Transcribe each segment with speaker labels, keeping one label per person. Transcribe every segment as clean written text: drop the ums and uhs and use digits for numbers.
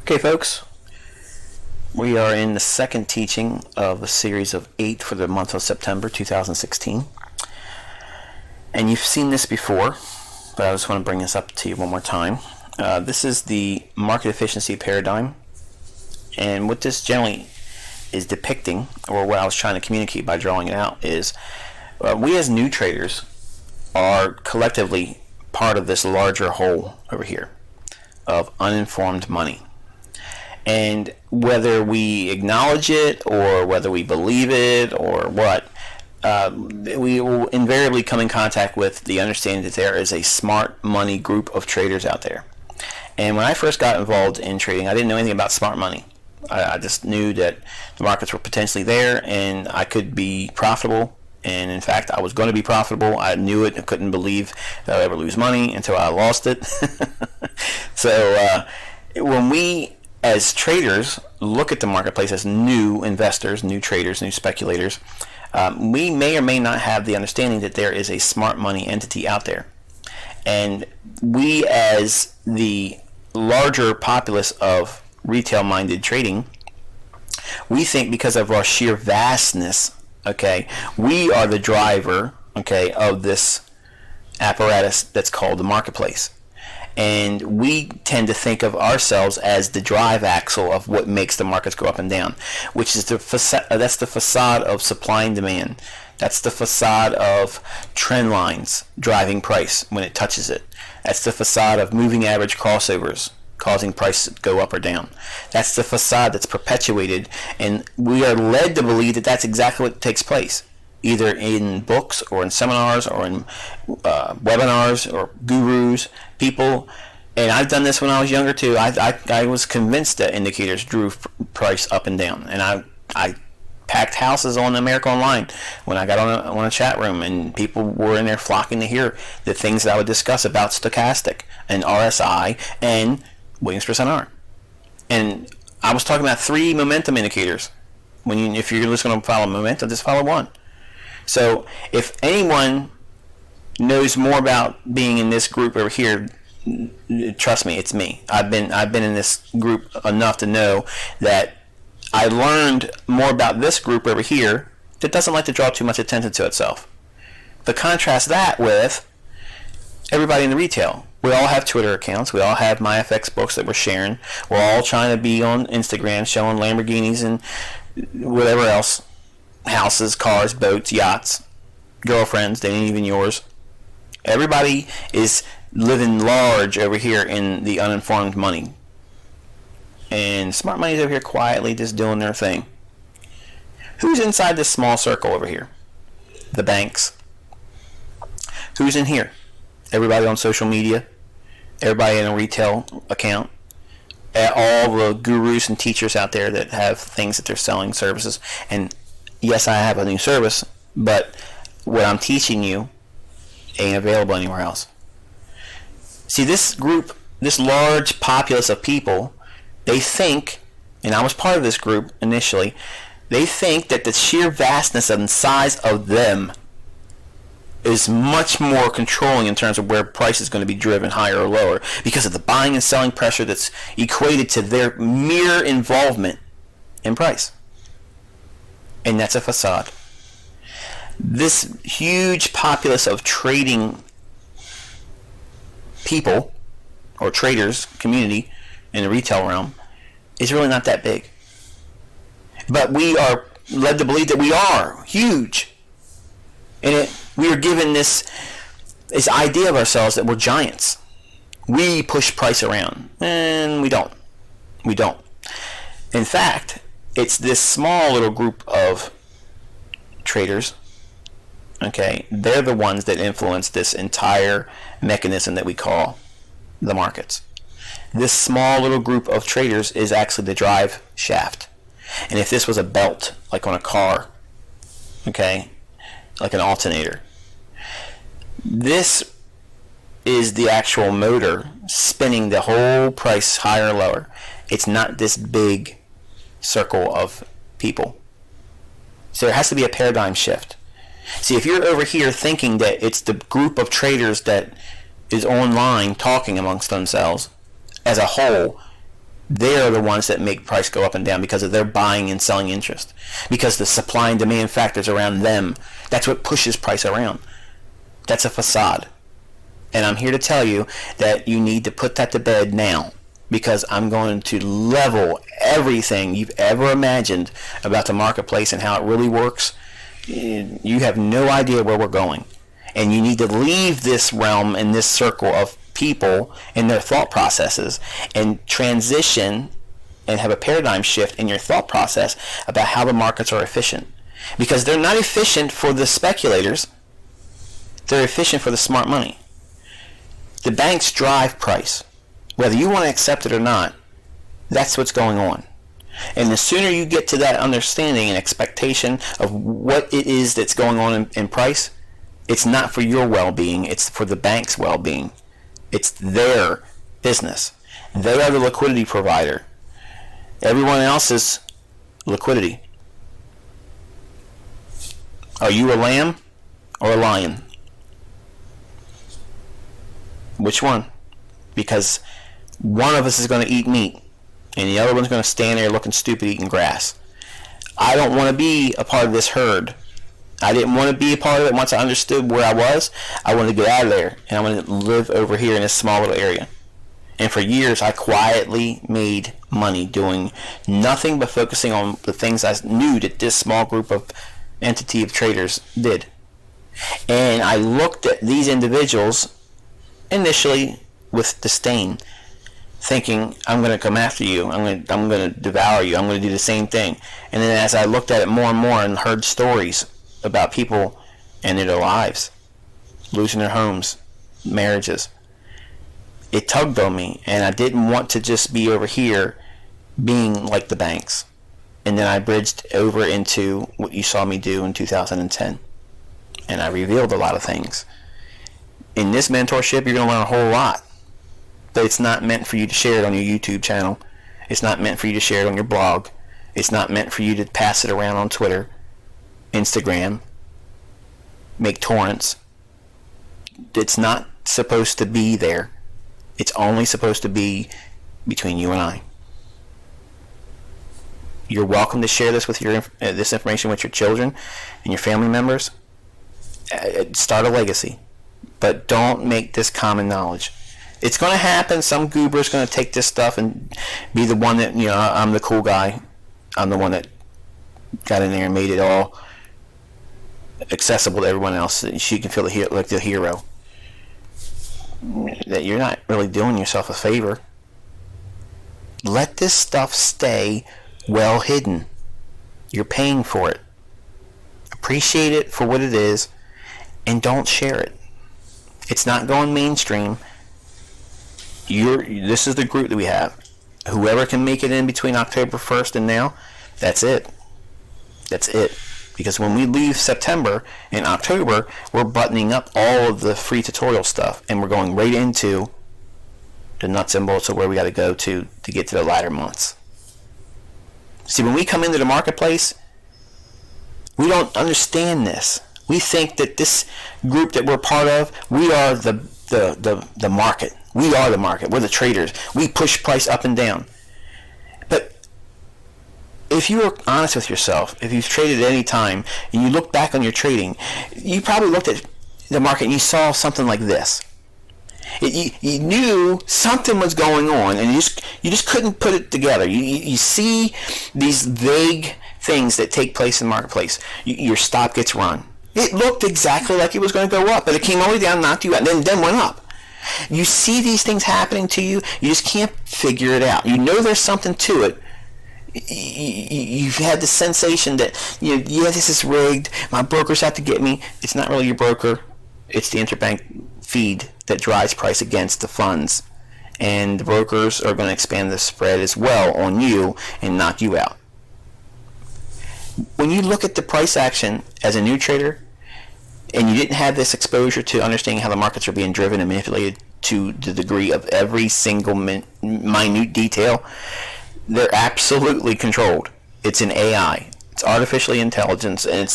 Speaker 1: Okay, folks, we are in the second teaching of a series of 8 for the month of September 2016. And you've seen this before, but I just want to bring this up to you one more time. This is the market efficiency paradigm. And what this generally is depicting, or what I was trying to communicate by drawing it out, is we as new traders are collectively part of this larger whole over here of uninformed money. And whether we acknowledge it or whether we believe it or what, we will invariably come in contact with the understanding that there is a smart money group of traders out there. And when I first got involved in trading, I didn't know anything about smart money. I just knew that the markets were potentially there and I could be profitable. And in fact, I was going to be profitable. I knew it. I couldn't believe that I'd ever lose money until I lost it. So when we as traders look at the marketplace as new investors, new traders, new speculators, we may or may not have the understanding that there is a smart money entity out there. And we as the larger populace of retail-minded trading, we think because of our sheer vastness, okay, we are the driver, okay, of this apparatus that's called the marketplace. And we tend to think of ourselves as the drive axle of what makes the markets go up and down, which is that's the facade of supply and demand. That's the facade of trend lines driving price when it touches it. That's the facade of moving average crossovers causing prices to go up or down. That's the facade that's perpetuated, and we are led to believe that that's exactly what takes place, either in books or in seminars or in webinars or gurus, people. And I've done this when I was younger too. I was convinced that indicators drew price up and down, and I packed houses on America Online when I got on a chat room, and people were in there flocking to hear the things that I would discuss about stochastic and RSI and Williams percent R. And I was talking about 3 momentum indicators. If you're just going to follow momentum, just follow one. So if anyone knows more about being in this group over here, trust me, it's me. I've been in this group enough to know that I learned more about this group over here that doesn't like to draw too much attention to itself. But contrast that with everybody in the retail. We all have Twitter accounts. We all have MyFX books that we're sharing. We're all trying to be on Instagram showing Lamborghinis and whatever else. Houses, cars, boats, yachts, girlfriends, they ain't even yours. Everybody is living large over here in the uninformed money. And smart money's over here quietly just doing their thing. Who's inside this small circle over here? The banks. Who's in here? Everybody on social media. Everybody in a retail account. All the gurus and teachers out there that have things that they're selling, services. And yes, I have a new service, but what I'm teaching you ain't available anywhere else. See, this group, this large populace of people, they think, and I was part of this group initially, they think that the sheer vastness and size of them is much more controlling in terms of where price is going to be driven higher or lower because of the buying and selling pressure that's equated to their mere involvement in price. And that's a facade. This huge populace of trading people or traders community in the retail realm is really not that big. But we are led to believe that we are huge. And we are given this idea of ourselves that we're giants. We push price around. And we don't. We don't. In fact, it's this small little group of traders, okay, they're the ones that influence this entire mechanism that we call the markets. This small little group of traders is actually the drive shaft. And if this was a belt, like on a car, okay, like an alternator, this is the actual motor spinning the whole price higher or lower. It's not this big circle of people. So there has to be a paradigm shift. See, if you're over here thinking that it's the group of traders that is online talking amongst themselves as a whole, They are the ones that make price go up and down because of their buying and selling interest. Because the supply and demand factors around them, that's what pushes price around. That's a facade. And I'm here to tell you that you need to put that to bed now, because I'm going to level everything you've ever imagined about the marketplace and how it really works. You have no idea where we're going. And you need to leave this realm and this circle of people and their thought processes and transition and have a paradigm shift in your thought process about how the markets are efficient. Because they're not efficient for the speculators. They're efficient for the smart money. The banks drive price. Whether you want to accept it or not, that's what's going on. And the sooner you get to that understanding and expectation of what it is that's going on in price, it's not for your well-being, it's for the bank's well-being. It's their business. They are the liquidity provider. Everyone else is liquidity. Are you a lamb or a lion? Which one? Because one of us is going to eat meat and the other one's going to stand there looking stupid eating grass. I don't want to be a part of this herd. I didn't want to be a part of it. Once I understood where I was, I wanted to get out of there, and I wanted to live over here in this small little area. And for years, I quietly made money doing nothing but focusing on the things I knew that this small group of entity of traders did. And I looked at these individuals initially with disdain, thinking, I'm going to come after you, I'm going to devour you, I'm going to do the same thing. And then as I looked at it more and more and heard stories about people and their lives, losing their homes, marriages, it tugged on me, and I didn't want to just be over here being like the banks. And then I bridged over into what you saw me do in 2010, and I revealed a lot of things. In this mentorship, you're going to learn a whole lot, but it's not meant for you to share it on your YouTube channel. It's not meant for you to share it on your blog. It's not meant for you to pass it around on Twitter, Instagram, make torrents. It's not supposed to be there. It's only supposed to be between you and I. You're welcome to share this with this information with your children and your family members. Start a legacy, but don't make this common knowledge. It's going to happen. Some goober is going to take this stuff and be the one that, I'm the cool guy. I'm the one that got in there and made it all accessible to everyone else, so she can feel like the hero. That you're not really doing yourself a favor. Let this stuff stay well hidden. You're paying for it. Appreciate it for what it is, and don't share it. It's not going mainstream. This is the group that we have. Whoever can make it in between October 1st and now, that's it. That's it. Because when we leave September and October, we're buttoning up all of the free tutorial stuff, and we're going right into the nuts and bolts of where we got to go to get to the latter months. See, when we come into the marketplace, we don't understand this. We think that this group that we're part of, we are the market. We are the market. We're the traders. We push price up and down. But if you were honest with yourself, if you've traded at any time and you look back on your trading, you probably looked at the market and you saw something like this. You knew something was going on, and you just couldn't put it together. You see these vague things that take place in the marketplace. Your stop gets run. It looked exactly like it was going to go up, but it came all the way down, knocked you out, and then went up. You see these things happening to you, you just can't figure it out. You know there's something to it. You've had the sensation that, this is rigged, my broker's out to get me. It's not really your broker. It's the interbank feed that drives price against the funds. And the brokers are going to expand the spread as well on you and knock you out. When you look at the price action as a new trader, and you didn't have this exposure to understanding how the markets are being driven and manipulated to the degree of every single minute detail, they're absolutely controlled. It's an AI. It's artificial intelligence, and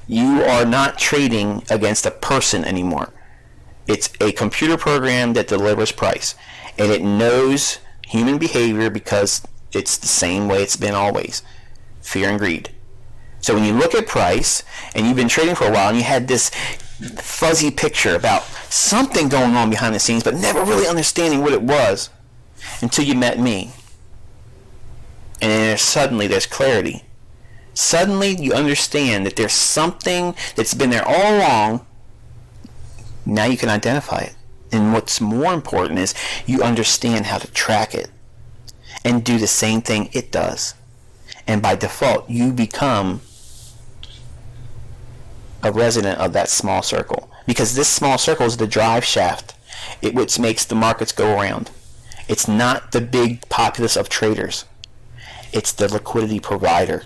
Speaker 1: you are not trading against a person anymore. It's a computer program that delivers price, and it knows Human behavior, because it's the same way it's been always. Fear and greed. So when you look at price, and you've been trading for a while, and you had this fuzzy picture about something going on behind the scenes, but never really understanding what it was until you met me. And then suddenly there's clarity. Suddenly you understand that there's something that's been there all along. Now you can identify it. And what's more important is you understand how to track it and do the same thing it does. And by default, you become a resident of that small circle. Because this small circle is the drive shaft, which makes the markets go around. It's not the big populace of traders. It's the liquidity provider.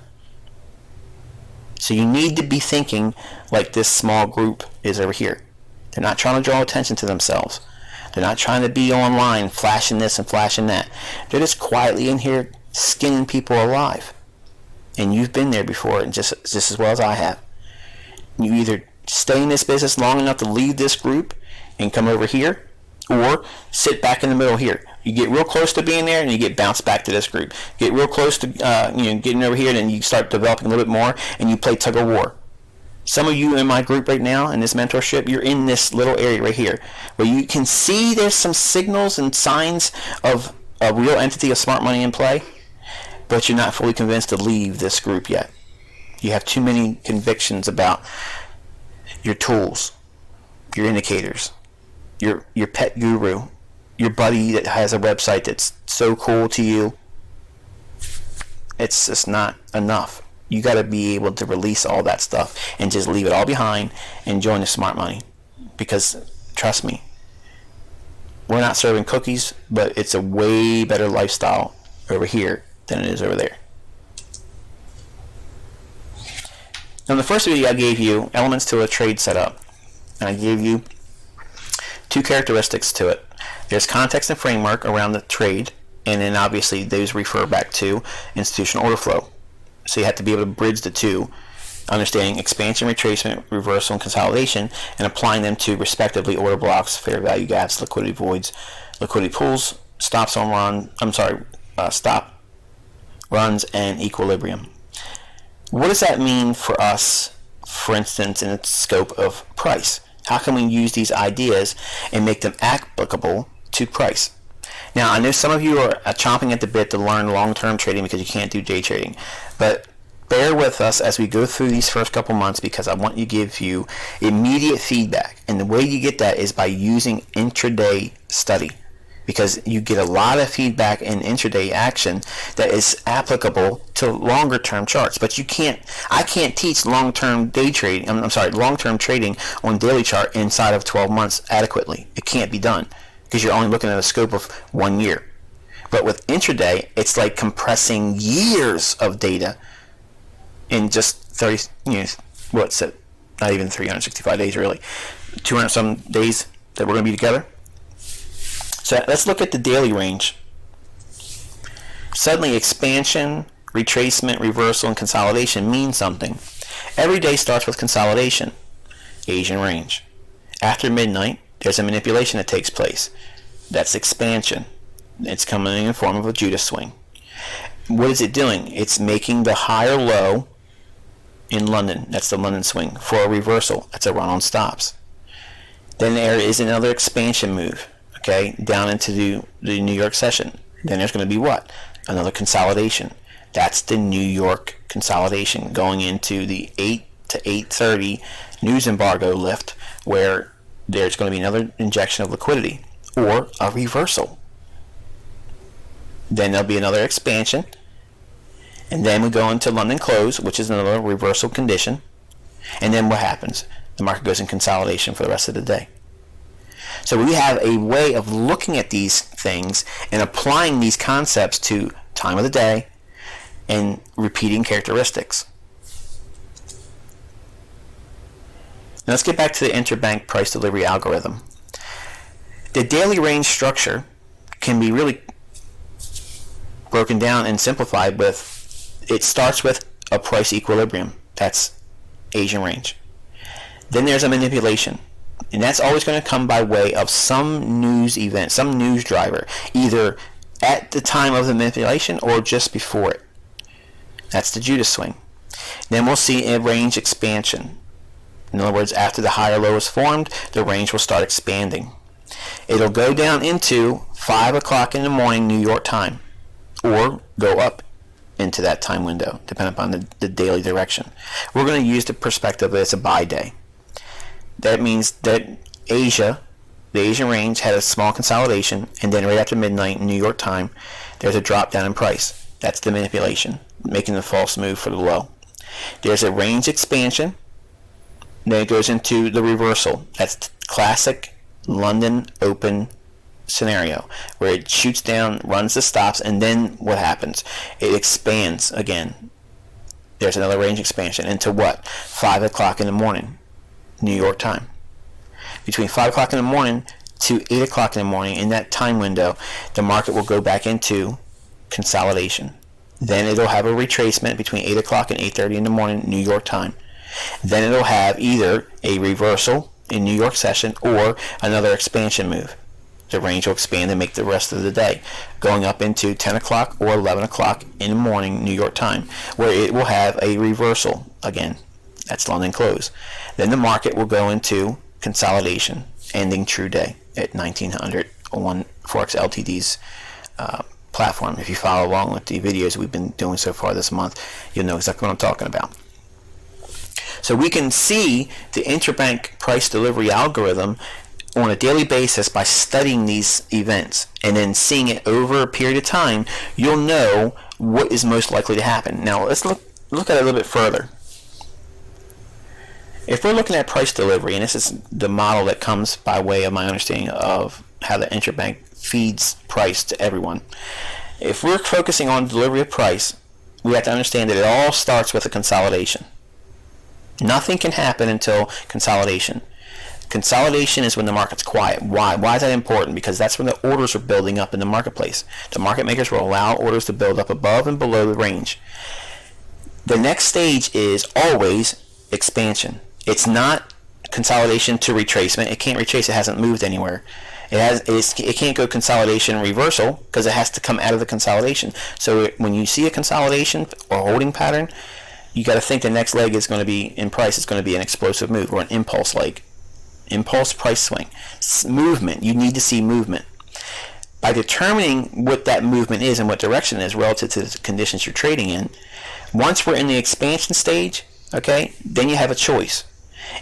Speaker 1: So you need to be thinking like this small group is over here. They're not trying to draw attention to themselves. They're not trying to be online flashing this and flashing that. They're just quietly in here skinning people alive. And you've been there before, and just as well as I have. You either stay in this business long enough to leave this group and come over here, or sit back in the middle here. You get real close to being there, and you get bounced back to this group. Get real close to getting over here, and then you start developing a little bit more, and you play tug of war. Some of you in my group right now, in this mentorship, you're in this little area right here, where you can see there's some signals and signs of a real entity of smart money in play, but you're not fully convinced to leave this group yet. You have too many convictions about your tools, your indicators, your pet guru, your buddy that has a website that's so cool to you. It's just not enough. You got to be able to release all that stuff and just leave it all behind and join the smart money. Because trust me, we're not serving cookies, but it's a way better lifestyle over here than it is over there. Now, in the first video, I gave you elements to a trade setup, and I gave you two characteristics to it. There's context and framework around the trade, and then obviously those refer back to institutional order flow. So you have to be able to bridge the two, understanding expansion, retracement, reversal, and consolidation, and applying them to respectively order blocks, fair value gaps, liquidity voids, liquidity pools, stop runs, and equilibrium. What does that mean for us, for instance, in the scope of price? How can we use these ideas and make them applicable to price? Now, I know some of you are chomping at the bit to learn long-term trading because you can't do day trading, but bear with us as we go through these first couple months, because I want to give you immediate feedback, and the way you get that is by using intraday study, because you get a lot of feedback in intraday action that is applicable to longer term charts. But I can't teach long-term trading on daily chart inside of 12 months adequately. It can't be done because you're only looking at a scope of 1 year. But with intraday, it's like compressing years of data in just 30, what's it? Not even 365 days really. 200 some days that we're going to be together. So let's look at the daily range. Suddenly expansion, retracement, reversal, and consolidation mean something. Every day starts with consolidation, Asian range. After midnight, there's a manipulation that takes place. That's expansion. It's coming in the form of a Judas swing. What is it doing? It's making the higher low in London. That's the London swing. For a reversal, that's a run on stops. Then there is another expansion move. Okay, down into the New York session. Then there's going to be what? Another consolidation. That's the New York consolidation going into the 8 to 8:30 news embargo lift, where there's going to be another injection of liquidity or a reversal. Then there'll be another expansion, and then we go into London close, which is another reversal condition. And then what happens? The market goes in consolidation for the rest of the day. So we have a way of looking at these things and applying these concepts to time of the day and repeating characteristics. Now let's get back to the interbank price delivery algorithm. The daily range structure can be really broken down and simplified with, it starts with a price equilibrium. That's Asian range. Then there's a manipulation. And that's always going to come by way of some news event, some news driver, either at the time of the manipulation or just before it. That's the Judas swing. Then we'll see a range expansion. In other words, after the higher low is formed, the range will start expanding. It'll go down into 5 o'clock in the morning New York time, or go up into that time window, depending upon the daily direction. We're going to use the perspective that it's a buy day. That means that the Asian range had a small consolidation, and then right after midnight in New York time, there's a drop down in price. That's the manipulation, making the false move for the low. There's a range expansion, then it goes into the reversal. That's classic London open scenario, where it shoots down, runs the stops, and then what happens? It expands again. There's another range expansion into what? 5 o'clock in the morning, New York time. Between 5 o'clock in the morning to 8 o'clock in the morning, in that time window, the market will go back into consolidation. Then it'll have a retracement between 8 o'clock and 8:30 in the morning, New York time. Then it'll have either a reversal in New York session or another expansion move. The range will expand and make the rest of the day, going up into 10 o'clock or 11 o'clock in the morning, New York time, where it will have a reversal again. That's London close. Then the market will go into consolidation, ending true day at 1900 on Forex Ltd's platform. If you follow along with the videos we've been doing so far this month, you'll know exactly what I'm talking about. So we can see the interbank price delivery algorithm on a daily basis by studying these events and then seeing it over a period of time. You'll know what is most likely to happen. Now let's look at it a little bit further. If we're looking at price delivery, and this is the model that comes by way of my understanding of how the interbank feeds price to everyone. If we're focusing on delivery of price, we have to understand that it all starts with a consolidation. Nothing can happen until consolidation. Consolidation is when the market's quiet. Why? Why is that important? Because that's when the orders are building up in the marketplace. The market makers will allow orders to build up above and below the range. The next stage is always expansion. It's not consolidation to retracement. It can't retrace. It hasn't moved anywhere. It can't go consolidation reversal because it has to come out of the consolidation. So when you see a consolidation or holding pattern, you got to think the next leg is going to be in price. It's going to be an explosive move or an impulse leg. Impulse price swing. Movement. You need to see movement. By determining what that movement is and what direction it is relative to the conditions you're trading in, once we're in the expansion stage, okay, then you have a choice.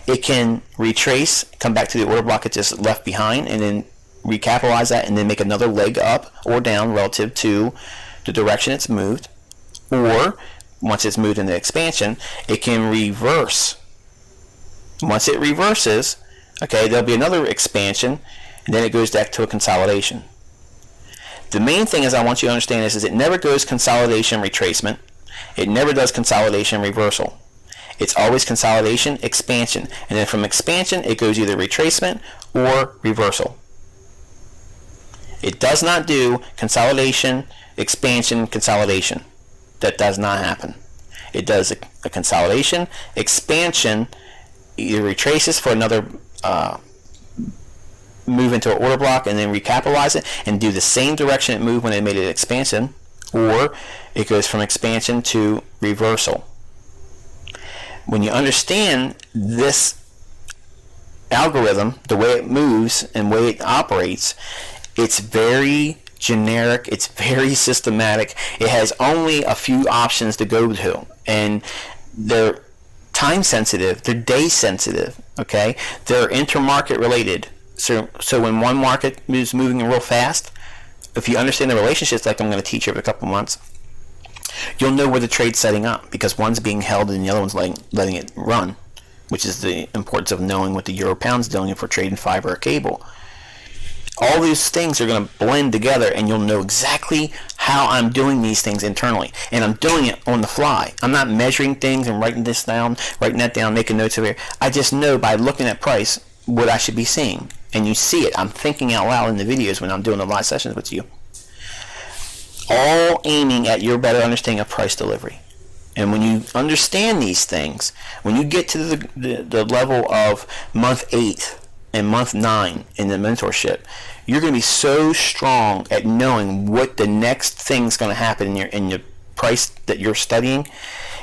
Speaker 1: It can retrace, come back to the order block it just left behind, and then recapitalize that and then make another leg up or down relative to the direction it's moved. Or once it's moved into expansion, it can reverse. Once it reverses, okay, there'll be another expansion, and then it goes back to a consolidation. The main thing is I want you to understand is it never goes consolidation retracement. It never does consolidation reversal. It's always consolidation, expansion. And then from expansion, it goes either retracement or reversal. It does not do consolidation, expansion, consolidation. That does not happen. It does a consolidation, expansion, either retraces for another move into an order block and then recapitalize it and do the same direction it moved when it made it expansion, or it goes from expansion to reversal. When you understand this algorithm, the way it moves and the way it operates, it's very generic, it's very systematic. It has only a few options to go to, and they're time sensitive, they're day sensitive, okay? They're intermarket related. So when one market is moving real fast, if you understand the relationships like I'm going to teach over a couple months, you'll know where the trade's setting up, because one's being held and the other one's letting it run, which is the importance of knowing what the euro pound's doing if we're trading fiber or cable. All these things are going to blend together, and you'll know exactly how I'm doing these things internally. And I'm doing it on the fly. I'm not measuring things and writing that down, making notes over here. I just know by looking at price what I should be seeing. And you see it. I'm thinking out loud in the videos when I'm doing the live sessions with you. All aiming at your better understanding of price delivery. And when you understand these things, when you get to the level of month 8, in month 9 in the mentorship, you're going to be so strong at knowing what the next thing's going to happen in your price that you're studying.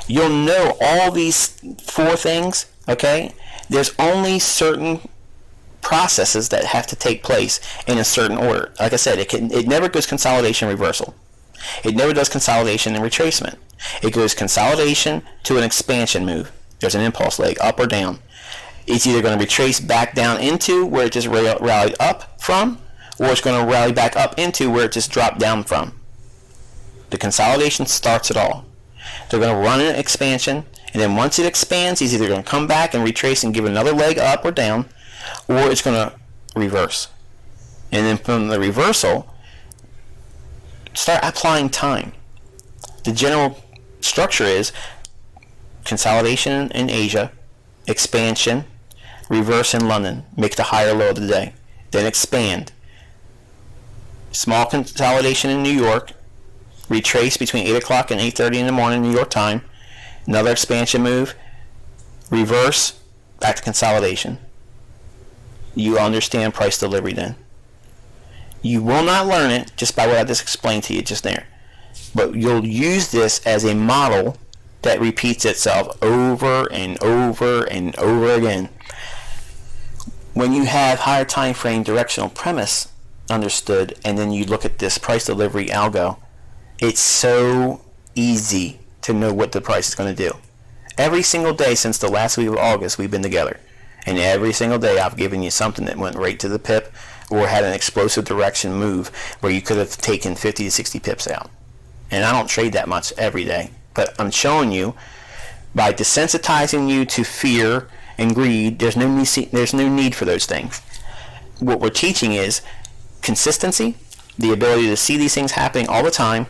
Speaker 1: You'll know all these 4 things, okay? There's only certain processes that have to take place in a certain order. Like I said, it never goes consolidation reversal. It never does consolidation and retracement. It goes consolidation to an expansion move. There's an impulse leg, up or down. It's either going to retrace back down into where it just rallied up from, or it's going to rally back up into where it just dropped down from. The consolidation starts it all. They're going to run an expansion, and then once it expands, it's either going to come back and retrace and give another leg up or down, or it's going to reverse. And then from the reversal, start applying time. The general structure is consolidation in Asia, expansion, reverse in London, make the higher low of the day, then expand. Small consolidation in New York, retrace between 8 o'clock and 8:30 in the morning New York time, another expansion move, reverse, back to consolidation. You understand price delivery then. You will not learn it just by what I just explained to you just there, but you'll use this as a model that repeats itself over and over and over again. When you have higher time frame directional premise understood, and then you look at this price delivery algo, it's so easy to know what the price is going to do. Every single day since the last week of August, we've been together, and every single day I've given you something that went right to the pip or had an explosive direction move where you could have taken 50 to 60 pips out. And I don't trade that much every day, but I'm showing you by desensitizing you to fear and greed. There's no need for those things. What we're teaching is consistency, the ability to see these things happening all the time,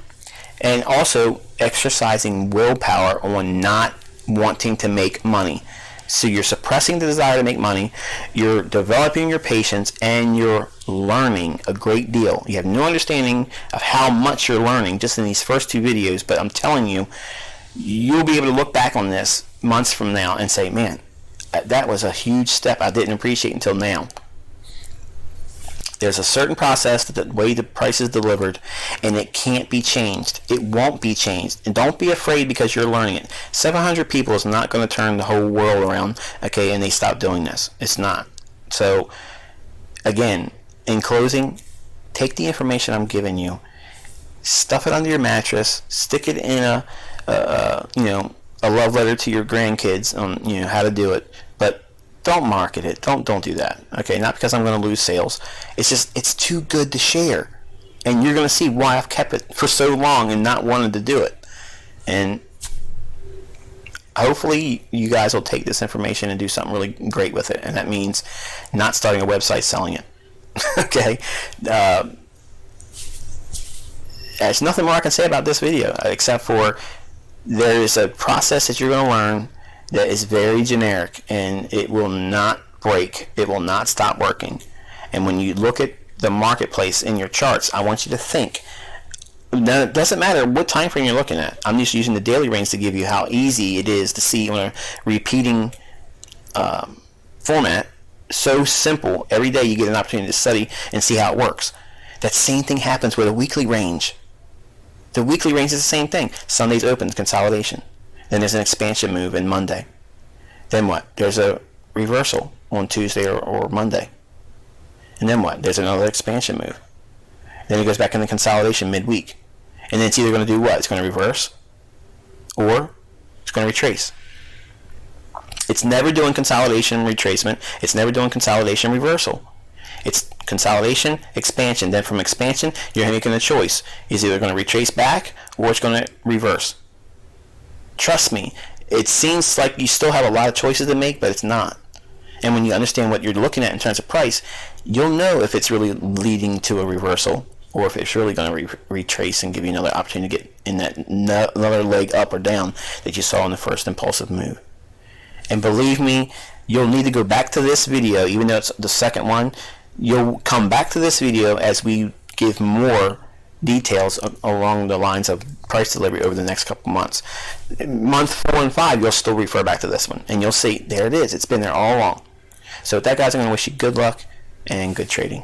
Speaker 1: and also exercising willpower on not wanting to make money. So you're suppressing the desire to make money, you're developing your patience, and you're learning a great deal. You have no understanding of how much you're learning just in these first 2 videos, but I'm telling you, you'll be able to look back on this months from now and say, man, that was a huge step I didn't appreciate until now. There's a certain process, the way the price is delivered, and it can't be changed. It won't be changed. And don't be afraid because you're learning it. 700 people is not going to turn the whole world around, okay, and they stop doing this. It's not. So, again, in closing, take the information I'm giving you, stuff it under your mattress, stick it in a love letter to your grandkids on how to do it, but don't market it. Don't do that. Okay, not because I'm going to lose sales. It's just, it's too good to share. And you're going to see why I've kept it for so long and not wanted to do it. And hopefully you guys will take this information and do something really great with it. And that means not starting a website selling it. Okay? There's nothing more I can say about this video except for there is a process that you're going to learn that is very generic, and it will not break. It will not stop working. And when you look at the marketplace in your charts, I want you to think. Now, it doesn't matter what time frame you're looking at. I'm just using the daily range to give you how easy it is to see on a repeating format. So simple. Every day you get an opportunity to study and see how it works. That same thing happens with a weekly range. The weekly range is the same thing. Sunday's open, consolidation. Then there's an expansion move in Monday. Then what? There's a reversal on Tuesday or Monday. And then what? There's another expansion move. Then it goes back into consolidation midweek. And then it's either going to do what? It's going to reverse or it's going to retrace. It's never doing consolidation retracement. It's never doing consolidation reversal. It's consolidation, expansion. Then from expansion, you're making a choice. It's either going to retrace back or it's going to reverse. Trust me, it seems like you still have a lot of choices to make, but it's not. And when you understand what you're looking at in terms of price, you'll know if it's really leading to a reversal or if it's really going to retrace and give you another opportunity to get in that another leg up or down that you saw in the first impulsive move. And believe me, you'll need to go back to this video, even though it's the second one. You'll come back to this video as we give more details along the lines of price delivery over the next couple months. Month 4 and 5, you'll still refer back to this one, and you'll see there it is. It's been there all along. So with that, guys, I'm going to wish you good luck and good trading.